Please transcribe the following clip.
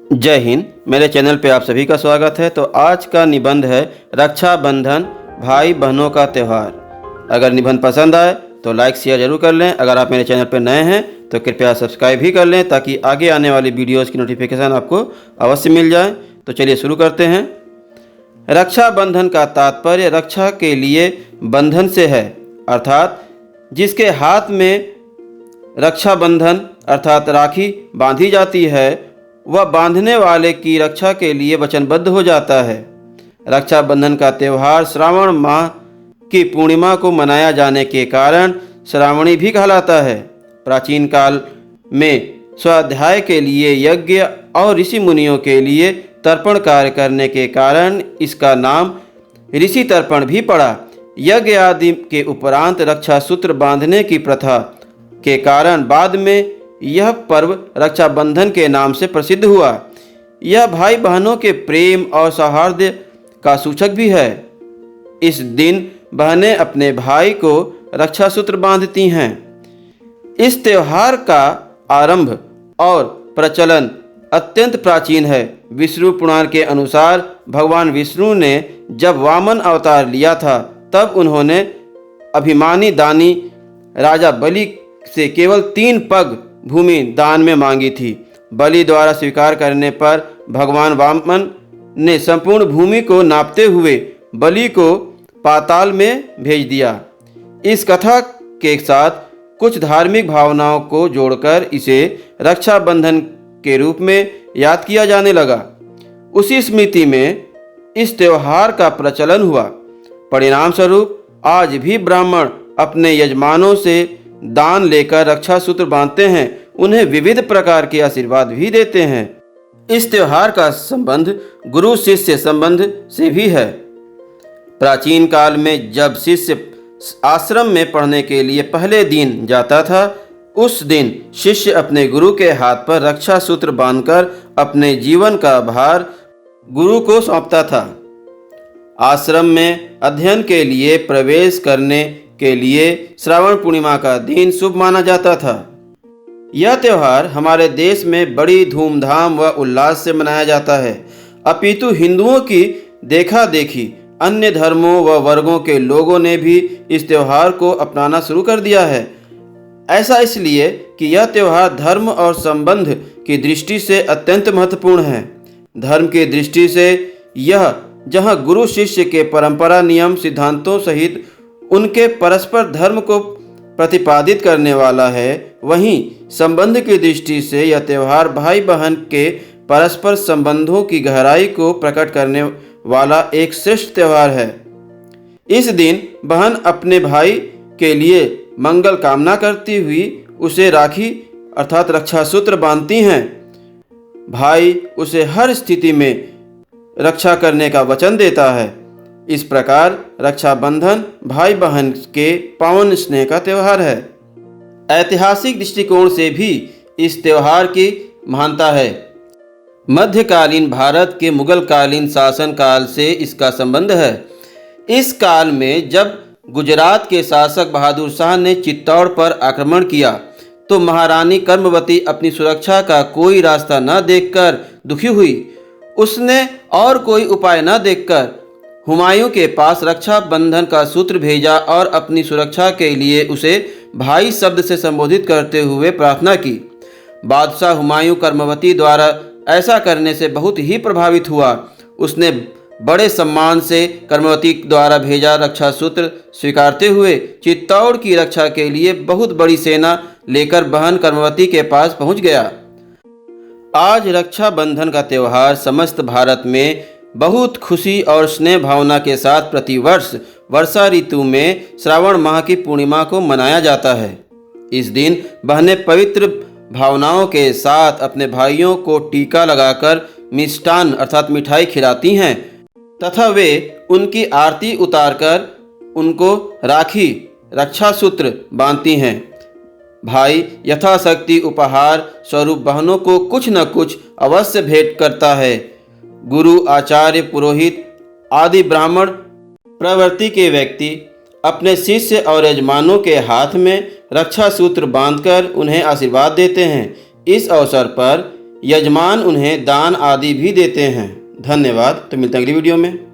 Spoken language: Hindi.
जय हिंद। मेरे चैनल पे आप सभी का स्वागत है। तो आज का निबंध है रक्षाबंधन, भाई बहनों का त्यौहार। अगर निबंध पसंद आए तो लाइक शेयर जरूर कर लें। अगर आप मेरे चैनल पर नए हैं तो कृपया सब्सक्राइब भी कर लें ताकि आगे आने वाली वीडियोज़ की नोटिफिकेशन आपको अवश्य मिल जाए। तो चलिए शुरू करते हैं। रक्षाबंधन का तात्पर्य रक्षा के लिए बंधन से है, अर्थात जिसके हाथ में रक्षाबंधन अर्थात राखी बांधी जाती है वह बांधने वाले की रक्षा के लिए वचनबद्ध हो जाता है। रक्षाबंधन का त्यौहार श्रावण माह की पूर्णिमा को मनाया जाने के कारण श्रावणी भी कहलाता है। प्राचीन काल में स्वाध्याय के लिए यज्ञ और ऋषि मुनियों के लिए तर्पण कार्य करने के कारण इसका नाम ऋषि तर्पण भी पड़ा। यज्ञ आदि के उपरांत रक्षा सूत्र बांधने की प्रथा के कारण बाद में यह पर्व रक्षाबंधन के नाम से प्रसिद्ध हुआ। यह भाई बहनों के प्रेम और सौहार्द का सूचक भी है। इस दिन बहनें अपने भाई को रक्षा सूत्र बांधती हैं। इस त्यौहार का आरंभ और प्रचलन अत्यंत प्राचीन है। विष्णु पुराण के अनुसार भगवान विष्णु ने जब वामन अवतार लिया था तब उन्होंने अभिमानी दानी राजा बलि से केवल 3 पग भूमि दान में मांगी थी। बलि द्वारा स्वीकार करने पर भगवान वामन ने संपूर्ण भूमि को नापते हुए बलि को पाताल में भेज दिया। इस कथा के साथ कुछ धार्मिक भावनाओं को जोड़कर इसे रक्षाबंधन के रूप में याद किया जाने लगा। उसी स्मृति में इस त्यौहार का प्रचलन हुआ। परिणाम स्वरूप आज भी ब्राह्मण अपने यजमानों से दान लेकर रक्षा सूत्र बांधते हैं, उन्हें विविध प्रकार के आशीर्वाद भी देते हैं। इस त्यौहार का संबंध गुरु शिष्य संबंध से भी है। प्राचीन काल में जब शिष्य आश्रम में पढ़ने के लिए पहले दिन जाता था, उस दिन शिष्य अपने गुरु के हाथ पर रक्षा सूत्र बांधकर अपने जीवन का भार गुरु को सौंपता था। आश्रम में अध्ययन के लिए प्रवेश करने के लिए श्रावण पूर्णिमा का दिन शुभ माना जाता था। यह त्यौहार हमारे देश में बड़ी धूमधाम व उल्लास से मनाया जाता है, अपितु हिंदुओं की देखा देखी अन्य धर्मों व वर्गों के लोगों ने भी इस त्यौहार को अपनाना शुरू कर दिया है। ऐसा इसलिए कि यह त्यौहार धर्म और संबंध की दृष्टि से अत्यंत महत्वपूर्ण है। धर्म की दृष्टि से यह जहाँ गुरु शिष्य के परंपरा नियम सिद्धांतों सहित उनके परस्पर धर्म को प्रतिपादित करने वाला है, वहीं संबंध की दृष्टि से यह त्यौहार भाई बहन के परस्पर संबंधों की गहराई को प्रकट करने वाला एक श्रेष्ठ त्यौहार है। इस दिन बहन अपने भाई के लिए मंगल कामना करती हुई उसे राखी अर्थात रक्षा सूत्र बांधती हैं। भाई उसे हर स्थिति में रक्षा करने का वचन देता है। इस प्रकार रक्षाबंधन भाई बहन के पावन स्नेह का त्यौहार है। ऐतिहासिक दृष्टिकोण से भी इस त्यौहार की महानता है। मध्यकालीन भारत के मुगल कालीन शासन काल से इसका संबंध है। इस काल में जब गुजरात के शासक बहादुर शाह ने चित्तौड़ पर आक्रमण किया तो महारानी कर्मवती अपनी सुरक्षा का कोई रास्ता न देखकर दुखी हुई। उसने और कोई उपाय न देखकर हुमायूं के पास रक्षाबंधन का सूत्र भेजा और अपनी सुरक्षा के लिए उसे भाई शब्द से संबोधित करते हुए प्रार्थना की। बादशाह हुमायूं कर्मवती द्वारा ऐसा करने से बहुत ही प्रभावित हुआ। उसने बड़े सम्मान से कर्मवती द्वारा भेजा रक्षा सूत्र स्वीकारते हुए चित्तौड़ की रक्षा के लिए बहुत बड़ी सेना लेकर बहन कर्मवती के पास पहुंच गया। आज रक्षाबंधन का त्यौहार समस्त भारत में बहुत खुशी और स्नेह भावना के साथ प्रतिवर्ष वर्षा ऋतु में श्रावण माह की पूर्णिमा को मनाया जाता है। इस दिन बहनें पवित्र भावनाओं के साथ अपने भाइयों को टीका लगाकर मिष्ठान अर्थात मिठाई खिलाती हैं तथा वे उनकी आरती उतारकर उनको राखी रक्षा सूत्र बांधती हैं। भाई यथाशक्ति उपहार स्वरूप बहनों को कुछ न कुछ अवश्य भेंट करता है। गुरु आचार्य पुरोहित आदि ब्राह्मण प्रवृत्ति के व्यक्ति अपने शिष्य और यजमानों के हाथ में रक्षा सूत्र बांधकर उन्हें आशीर्वाद देते हैं। इस अवसर पर यजमान उन्हें दान आदि भी देते हैं। धन्यवाद। तो मिलते हैं अगली वीडियो में।